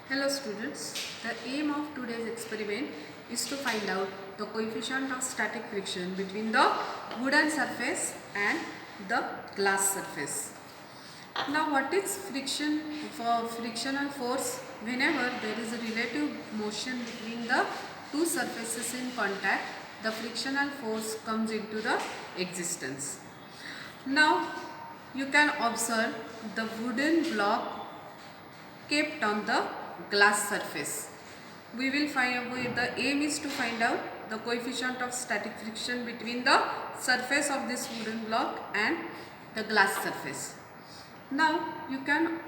Hello students, the aim of today's experiment is to find out the coefficient of static friction between the wooden surface and the glass surface. Now what is friction? For frictional force, whenever there is a relative motion between the two surfaces in contact, the frictional force comes into the existence. Now you can observe the wooden block kept on the glass surface. We will find out, the aim is to find out the coefficient of static friction between the surface of this wooden block and the glass surface. Now you can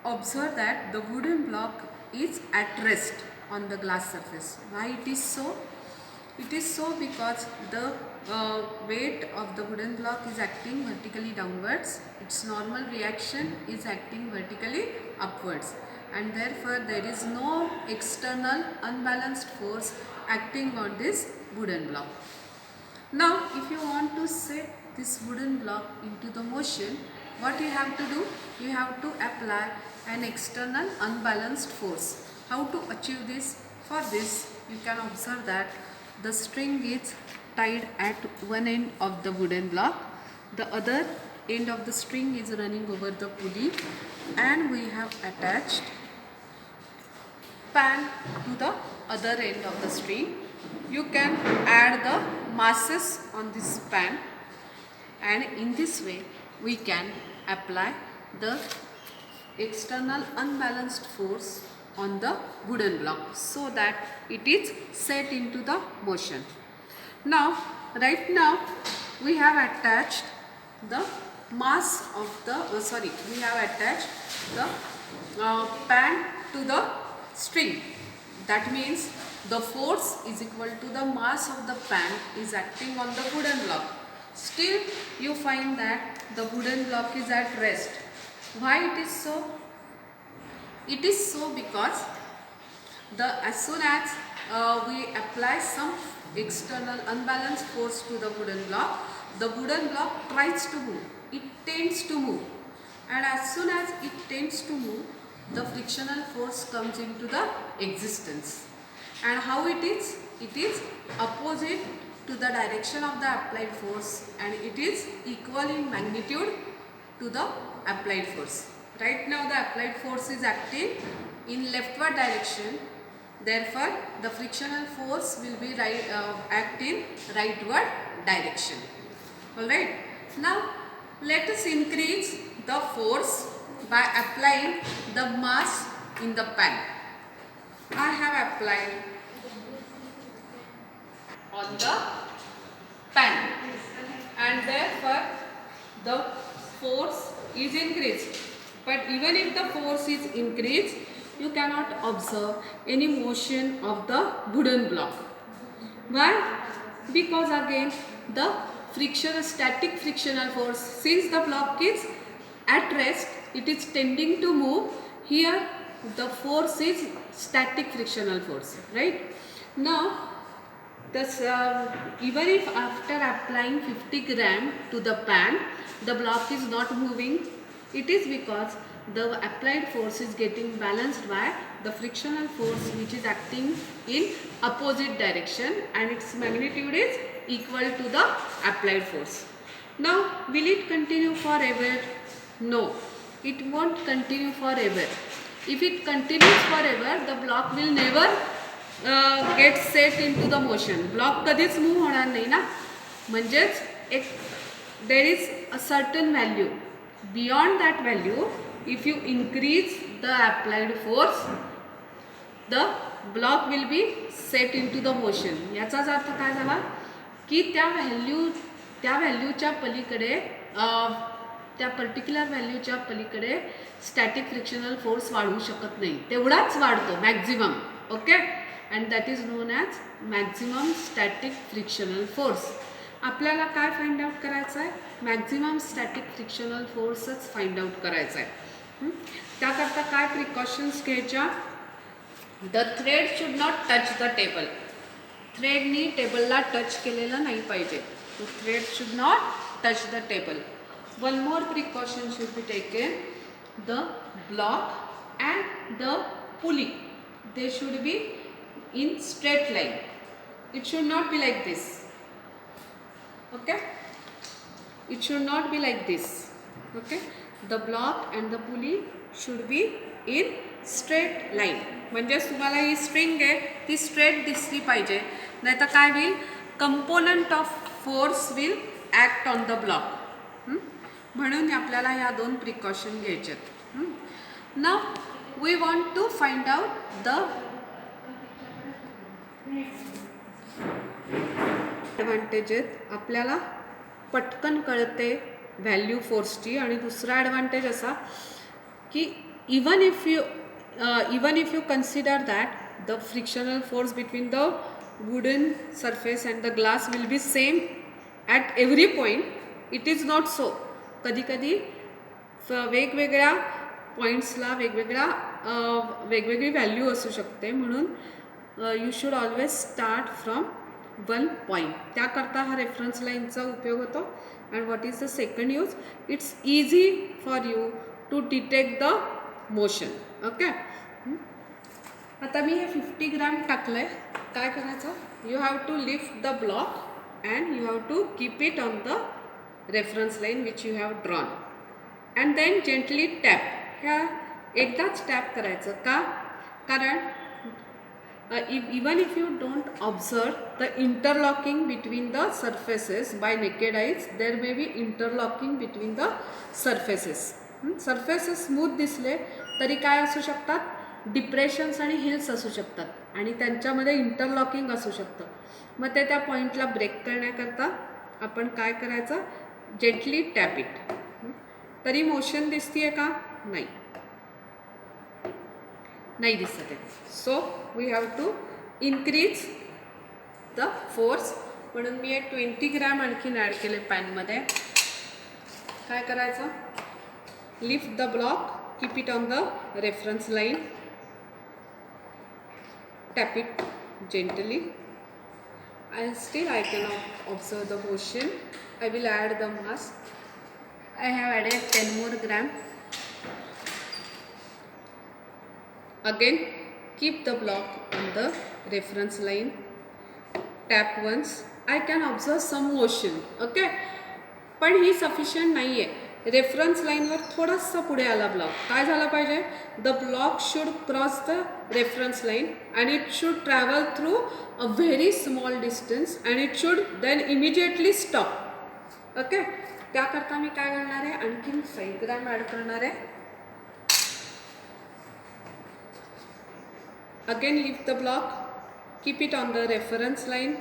observe that the wooden block is at rest on the glass surface. Why it is so? It is so because the weight of the wooden block is acting vertically downwards. Its normal reaction is acting vertically upwards, and therefore there is no external unbalanced force acting on this wooden block. Now if you want to set this wooden block into the motion, what you have to do? You have to apply an external unbalanced force. How to achieve this? For this you can observe that the string is tied at one end of the wooden block. The other end of the string is running over the pulley, and we have attached pan to the other end of the string. You can add the masses on this pan, and in this way we can apply the external unbalanced force on the wooden block so that it is set into the motion. Now right now we have attached the mass of the we have attached the pan to the string. That means the force is equal to the mass of the pan is acting on the wooden block. Still you find that the wooden block is at rest. Why it is so? It is so because as soon as we apply some external unbalanced force to the wooden block tries to move. It tends to move, and as soon as it tends to move, the frictional force comes into the existence. And how it is? It is opposite to the direction of the applied force, and it is equal in magnitude to the applied force. Right now the applied force is acting in leftward direction, therefore the frictional force will be act in rightward direction. Alright, now let us increase the force by applying the mass in the pan. I have applied on the pan, and therefore the force is increased. But even if the force is increased, you cannot observe any motion of the wooden block. Why? Because again the static frictional force, since the block is at rest, it is tending to move. Here the force is static frictional force, right? Now this, even if after applying 50 gram to the pan, the block is not moving, it is because the applied force is getting balanced by the frictional force which is acting in opposite direction, and its magnitude is equal to the applied force. Now will it continue forever? No, it won't continue forever. If it continues forever, the block will never get set into the motion. Block कधीच move होणार नाही ना. म्हणजेच एक there is a certain value. Beyond that value, if you increase the applied force, the block will be set into the motion. याचाच अर्थ काय झाला की त्या व्हॅल्यूच्या पलीकडे त्या पर्टिक्युलर व्हॅल्यूच्या पलीकडे स्टॅटिक फ्रिक्शनल फोर्स वाढू शकत नाही. तेवढाच वाढतो maximum. Okay, and that is known as maximum static frictional force. आपल्याला काय फाइंड आउट करायचं आहे? मॅक्झिमम स्टॅटिक फ्रिक्शनल फोर्सच फाइंड आउट करायचा आहे. त्याकरता काय प्रिकॉशन्स घ्यायच्या? The thread should not touch the table. थ्रेडनी टेबलला टच केलेलं नाही पाहिजे. The thread should not touch the table. One more precaution should be taken. The block and the pulley they should be in straight line. It should not be like this. Okay, it should not be like this. Okay, the block and the pulley should be in straight line. म्हणजे तुम्हाला ही string आहे ती straight दिसली पाहिजे, नाहीतर काय होईल, component of force will act on the block. म्हणून आपल्याला ह्या दोन प्रिकॉशन घ्यायचे आहेत. Now we want to find out the advantage आहेत. आपल्याला पटकन कळते व्हॅल्यू फोर्सची. आणि दुसरा ॲडव्हान्टेज असा की even if you consider that the frictional force between the wooden surface and the glass will be same at every point, it is not so. कधी कधी वेगवेगळ्या पॉईंट्सला वेगवेगळी व्हॅल्यू असू शकते. म्हणून you should always start from one point. त्याकरता हा रेफरन्स लाईनचा उपयोग होतो. And what is the second use, it's easy for you to detect the motion. Okay, आता मी हे 50 ग्रॅम टाकलं आहे. काय करायचं, you have to lift the block and you have to keep it on the reference line which you have drawn and then gently tap. ह्या एकदाच tap करायचं. का, कारण even if you don't observe the interlocking between the surfaces by naked eyes, there may be interlocking between the surfaces. Surfaces smooth दिसले तरी काय असू शकतात, डिप्रेशन्स आणि हिल्स असू शकतात आणि त्यांच्यामध्ये इंटरलॉकिंग असू शकतं. मग ते त्या पॉईंटला ब्रेक करण्याकरता आपण काय करायचं, जेंटली टॅप इट. तरी मोशन दिसतीये का, नाही दिसत आहे. So we have to increase the force. म्हणून मी 20 ग्रॅम आणखीन ॲड केले पॅनमध्ये. काय करायचं, lift the block, keep it on the reference line, tap it gently. And still I cannot observe the motion. I will add the mass. I have added 10 more gram. Again keep the block on the reference line, tap once. I can observe some motion. Okay, पण ही sufficient नाही आहे. Reference लाईनवर थोडासा पुढे आला block, काय झाला पाहिजे, the block should cross the reference line and it should travel through a very small distance and it should then immediately stop. Okay, त्याकरता मी काय करणार आहे, आणखीन 5 ग्रॅम ॲड करणार आहे. Again lift the block, keep it on the reference line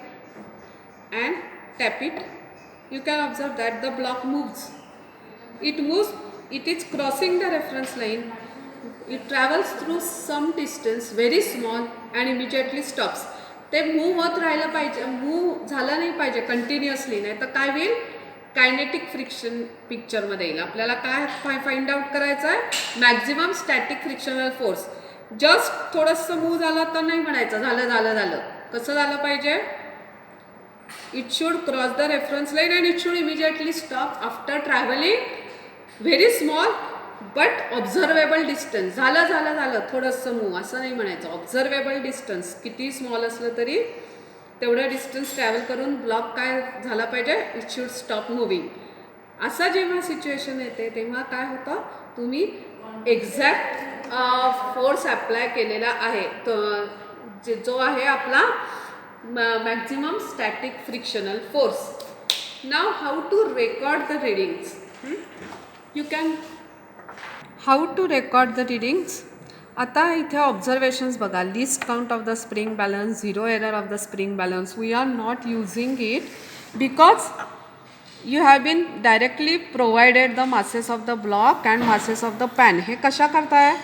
and tap it. You can observe that the block moves. It moves, it is crossing the reference line. It travels through some distance, very small, and immediately stops. ते move होत राहिलं पाहिजे, move झालं नाही पाहिजे continuously, नाही तर काय होईल, कायनेटिक फ्रिक्शन पिक्चरमध्ये येईल. आपल्याला काय फाइंड आउट करायचं आहे, maximum static frictional force. Just थोडंसं मूव झालं तर नाही म्हणायचं झालं. कसं झालं पाहिजे, it should cross the reference line and it should immediately stop after travelling very small but observable distance. झालं थोडंसं मूव असं नाही म्हणायचं. ऑब्झर्वेबल डिस्टन्स किती स्मॉल असलं तरी तेवढं डिस्टन्स ट्रॅव्हल करून ब्लॉक काय झाला पाहिजे, इट शुड स्टॉप मूव्हिंग. असं जेव्हा सिच्युएशन येते तेव्हा काय होतं, तुम्ही एक्झॅक्ट फोर्स अप्लाय केलेला आहे, जो आहे आपला maximum static frictional force. Now how to record the readings. You can how to record the readings. आता इथे ऑब्झर्वेशन्स बघा, least count of the spring balance, zero error of the spring balance. We are not using it because you have been directly provided the masses of the block and masses of the pan. हे कशा करताय,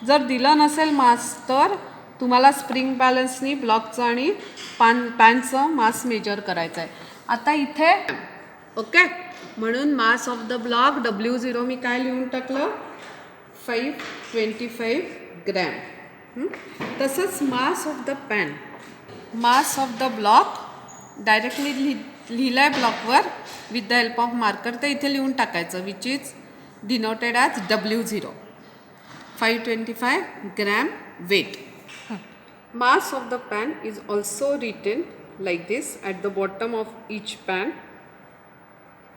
जर दिलं नसेल मास तर तुम्हाला spring बॅलन्सनी ब्लॉकचं आणि पॅनचं मास major करायचं आहे. आता इथे ओके, म्हणून mass of the block W0 मी काय लिहून टाकलं, 525 ग्रॅम. तसंच mass of the pan, mass of the block directly लिहिलं आहे ब्लॉकवर with the help of marker. ते इथे लिहून टाकायचं, which is denoted as W0, 525 gram weight. Mass of the pan is also written like this at the bottom of each pan.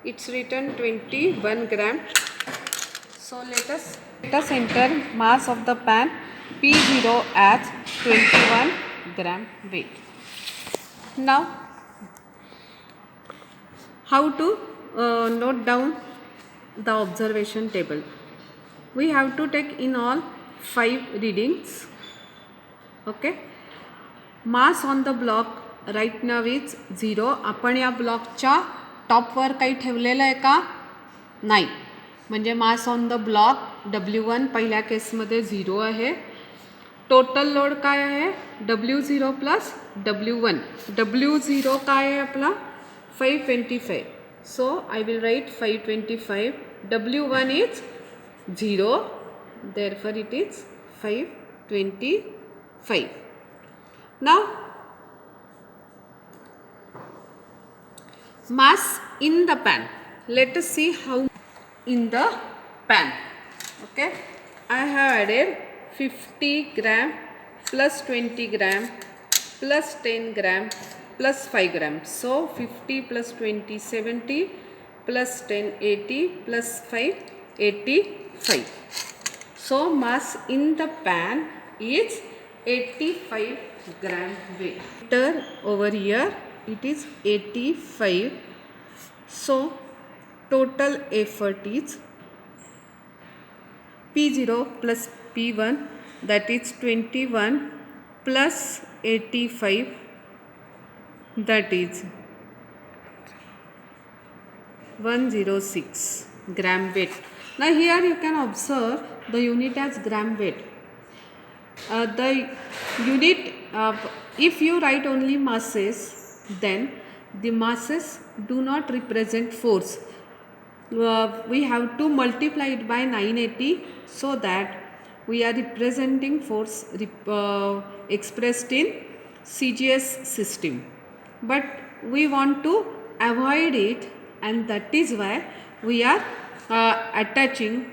It's written 21 gram. So let us enter mass of the pan P0 as 21 gram weight. Now how to note down the observation table. We have to take in all 5 readings. Okay. Mass on the block right now is 0. आपण या ब्लॉकच्या टॉपवर काही ठेवलेलं आहे का? नाही. म्हणजे मास on the block W1 पहिल्या केसमध्ये 0 आहे. टोटल लोड काय आहे? W0 plus W1. W0 काय आहे आपला? 525. So I will write 525. W1 is 0. Therefore it is 525. Now mass in the pan. Let us see how in the pan. Okay, I have added 50 gram plus 20 gram plus 10 gram plus 5 gram. So 50 plus 20 70 plus 10 80 plus 5 85. So mass in the pan is 85 gram weight. Over here it is 85. So total effort is P0 plus P1, that is 21 plus 85, that is 106 gram weight. Now here you can observe the unit as gram weight. The unit, if you write only masses, then the masses do not represent force. We have to multiply it by 980 so that we are representing force expressed in CGS system. But we want to avoid it, and that is why we are attaching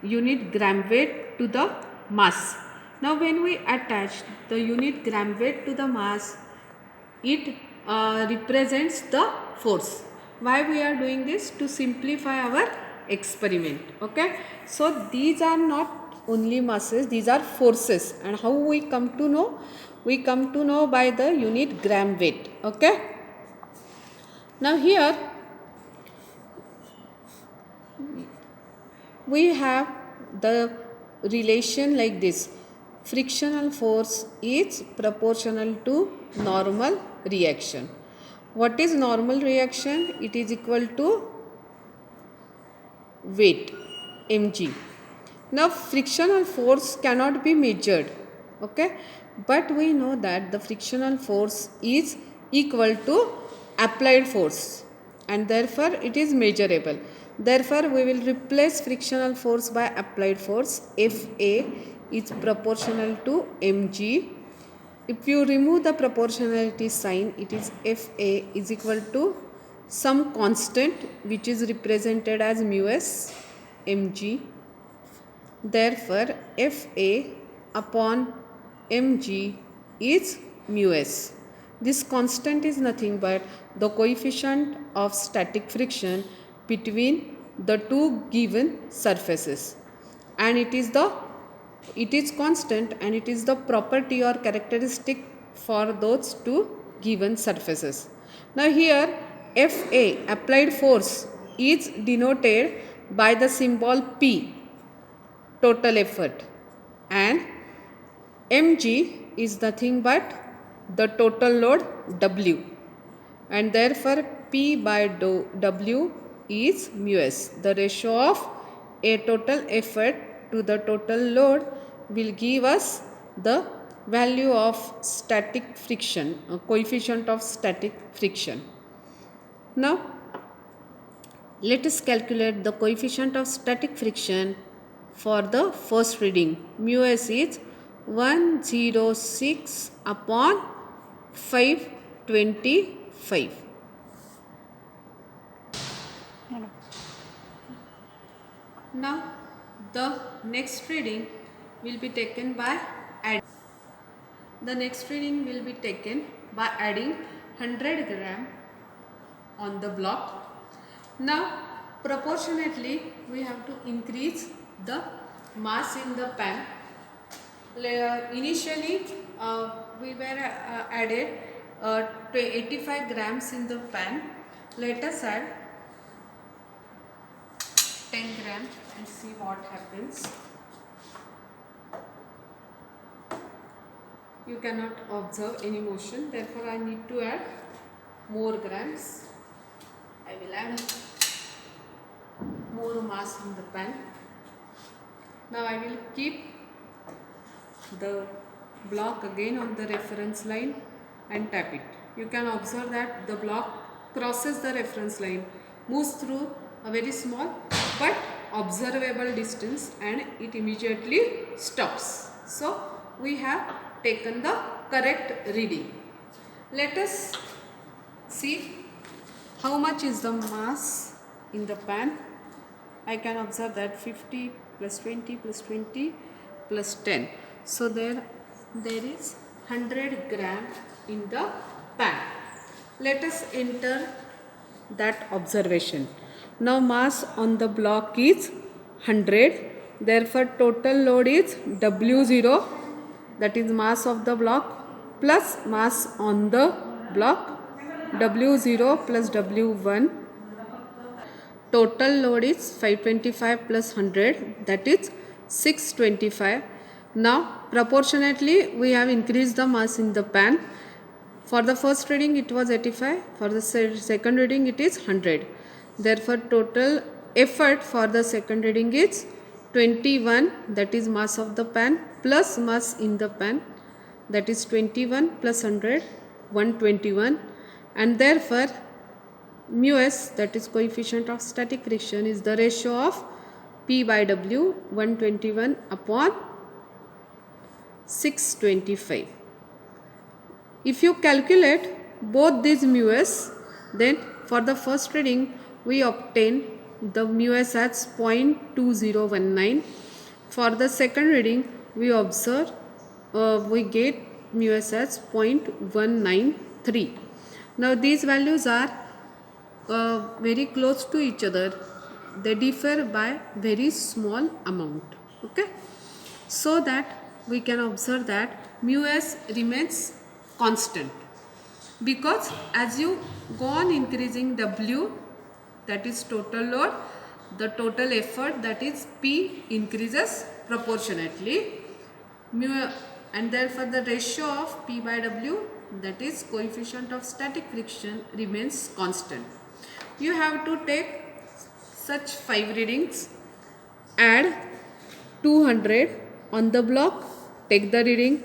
unit gram weight to the mass. Now when we attach the unit gram weight to the mass, it represents the force. Why we are doing this? To simplify our experiment. Okay, so these are not only masses, these are forces. And how we come to know? We come to know by the unit gram weight. Okay, now here we have the relation like this. Frictional force is proportional to normal reaction. What is normal reaction? It is equal to weight, mg. Now frictional force cannot be measured, okay, but we know that the frictional force is equal to applied force, and therefore it is measurable. Therefore we will replace frictional force by applied force. Fa is proportional to mg. If you remove the proportionality sign, it is Fa is equal to some constant which is represented as mu s mg. Therefore Fa upon mg is mu s. This constant is nothing but the coefficient of static friction between the two given surfaces, and it is constant, and it is the property or characteristic for those two given surfaces. Now here Fa, applied force, is denoted by the symbol P, total effort, and mg is nothing but the total load W, and therefore P by W is mu s. The ratio of a total effort to the total load will give us the value of static friction, coefficient of static friction. Now let us calculate the coefficient of static friction for the first reading. Mu s is 106 upon 525. Now the next reading will be taken by The next reading will be taken by adding 100 gram on the block. Now proportionately we have to increase the mass in the pan. Initially we were added 85 grams in the pan. Let us add 10 gram and see what happens. You cannot observe any motion, therefore I need to add more grams. I will add more mass in the pan. Now I will keep the block again on the reference line and tap it. You can observe that the block crosses the reference line, moves through a very small but observable distance, and it immediately stops. So we have taken the correct reading. Let us see how much is the mass in the pan. I can observe that 50 plus 20 plus 20 plus 10. So there is 100 gram in the pan. Let us enter that observation. Now mass on the block is 100. Therefore total load is W0, that is mass of the block, plus mass on the block, W0 plus W1. Total load is 525 plus 100, that is 625. Now proportionately we have increased the mass in the pan. For the first reading it was 85, for the second reading it is 100. Therefore total effort for the second reading is 21, that is mass of the pan, plus mass in the pan, that is 21 plus 100, 121, and therefore mu s, that is coefficient of static friction, is the ratio of P by W, 121 upon 625. If you calculate both these mu s, then for the first reading we obtain the mu s as 0.2019. For the second reading we observe we get mu s as 0.193. Now these values are very close to each other. They differ by very small amount. Okay, so that we can observe that mu s remains constant, because as you go on increasing W, that is total load, the total effort, that is P, increases proportionately. Mu, and therefore the ratio of P by W, that is coefficient of static friction, remains constant. You have to take such 5 readings, add 200 on the block, take the reading,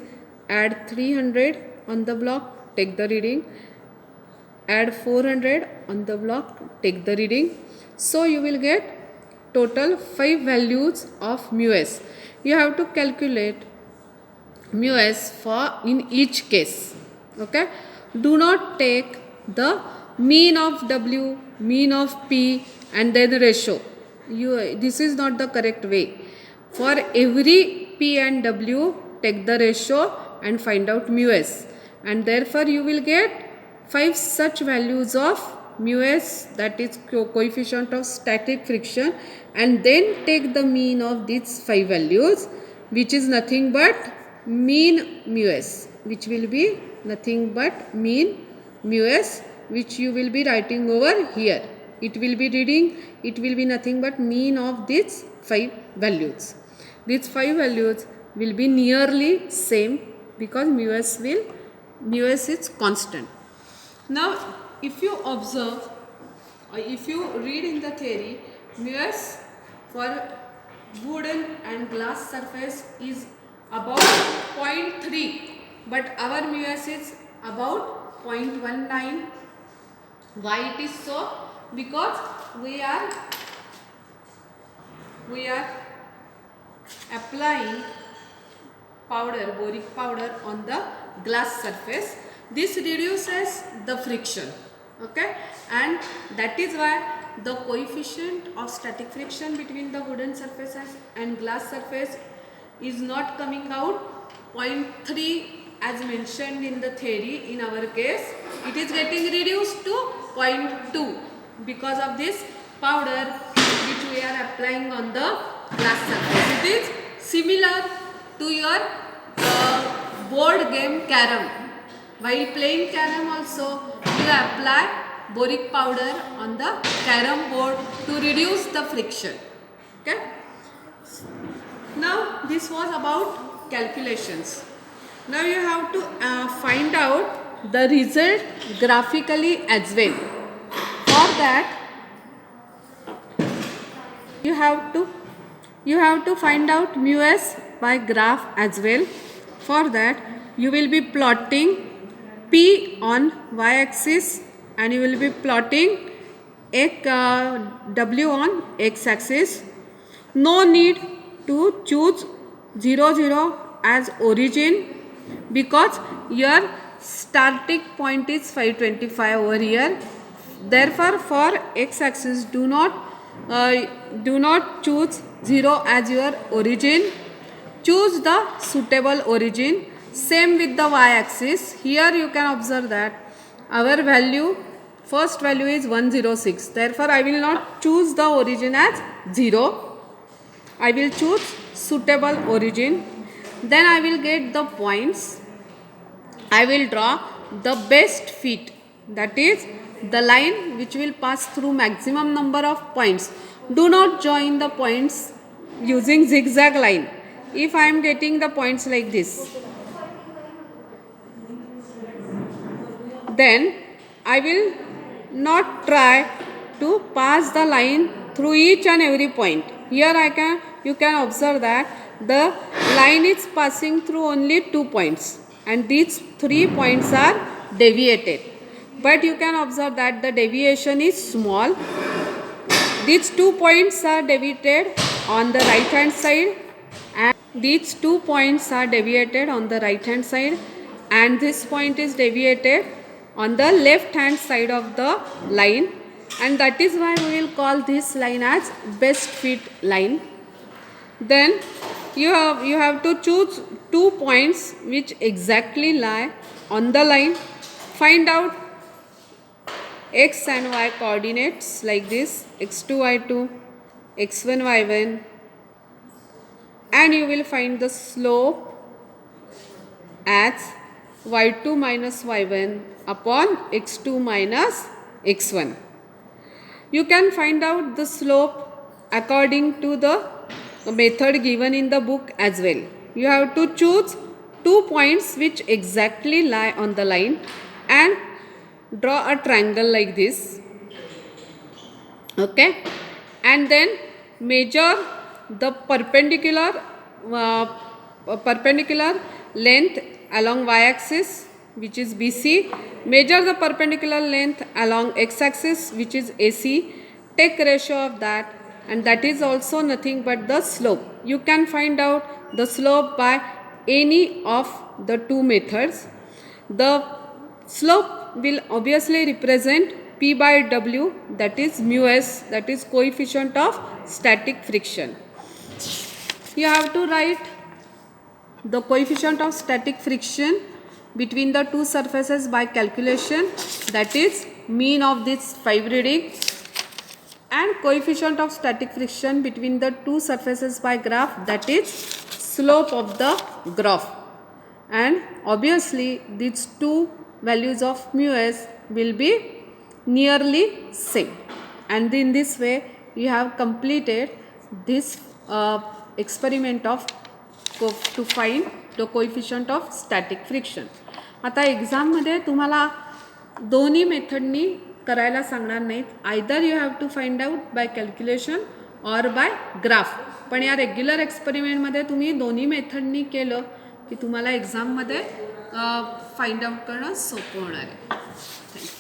add 300 on the block, take the reading, add 400 on the block, take the reading. So you will get total 5 values of mu s. You have to calculate mu s for in each case. Okay, do not take the mean of W, mean of P, and then ratio. This is not the correct way. For every P and W, take the ratio and find out mu s, and therefore you will get 5 such values of mu s, that is coefficient of static friction, and then take the mean of these 5 values, which is nothing but mean mu s, which will be nothing but mean mu s, which you will be writing over here. It will be reading, it will be nothing but mean of these 5 values. These 5 values will be nearly same, because mu s is constant. Now if you observe, or if you read in the theory, mu s for wooden and glass surface is about 0.3, but our mu s is about 0.19. Why it is so? Because we are applying powder, boric powder, on the glass surface. This reduces the friction. Okay, and that is why the coefficient of static friction between the wooden surfaces and glass surface is not coming out 0.3 as mentioned in the theory, in our case, it is getting reduced to 0.2 because of this powder which we are applying on the glass surface. It is similar to your board game carom. While playing carom also, you apply boric powder on the carom board to reduce the friction. Okay. Now this was about calculations. Now you have to find out the result graphically as well. For that you have to find out mu s by graph as well. For that you will be plotting P on y-axis and you will be plotting W on x-axis. No need to choose 0, 0 as origin because your starting point is 525 over here. Therefore, for x-axis do not choose 0 as your origin. Choose the suitable origin. Same with the y-axis. Here you can observe that our first value is 106. Therefore, I will not choose the origin as 0. I will choose suitable origin. Then I will get the points. I will draw the best fit, that is the line which will pass through maximum number of points. Do not join the points using zigzag line. If I am getting the points like this, then I will not try to pass the line through each and every point. Here you can observe that the line is passing through only 2 points and these 3 points are deviated. But you can observe that the deviation is small. These 2 points are deviated on the right hand side and these 2 points are deviated on the right hand side and this point is deviated on the left hand side of the line, and that is why we will call this line as best fit line. Then you have to choose 2 points which exactly lie on the line. Find out x and y coordinates like this, x2 y2, x1 y1, and you will find the slope as y2 minus y1 upon x2 minus x1. You can find out the slope according to the method given in the book as well. You have to choose 2 points which exactly lie on the line and draw a triangle like this. Okay, and then measure the perpendicular length along y-axis, which is BC. Measure the perpendicular length along x-axis, which is AC. Take ratio of that, and that is also nothing but the slope. You can find out the slope by any of the 2 methods. The slope will obviously represent P by W, that is mu s, that is coefficient of static friction. You have to write the coefficient of static friction between the 2 surfaces by calculation, that is mean of this 5 reading, and coefficient of static friction between the 2 surfaces by graph, that is slope of the graph. And obviously these 2 values of mu s will be nearly same, and in this way you have completed this experiment to find the coefficient of static friction. आता exam मध्ये तुम्हाला दोन्ही मेथडनी करायला सांगणार नाहीत. Either you have to find out by calculation or by graph. पण या रेग्युलर एक्सपेरिमेंट मध्ये तुम्ही दोन्ही मेथडनी केलं की तुम्हाला एक्झाम मध्ये फाइंड आउट करणं सोपं होणार आहे. थँक्यू.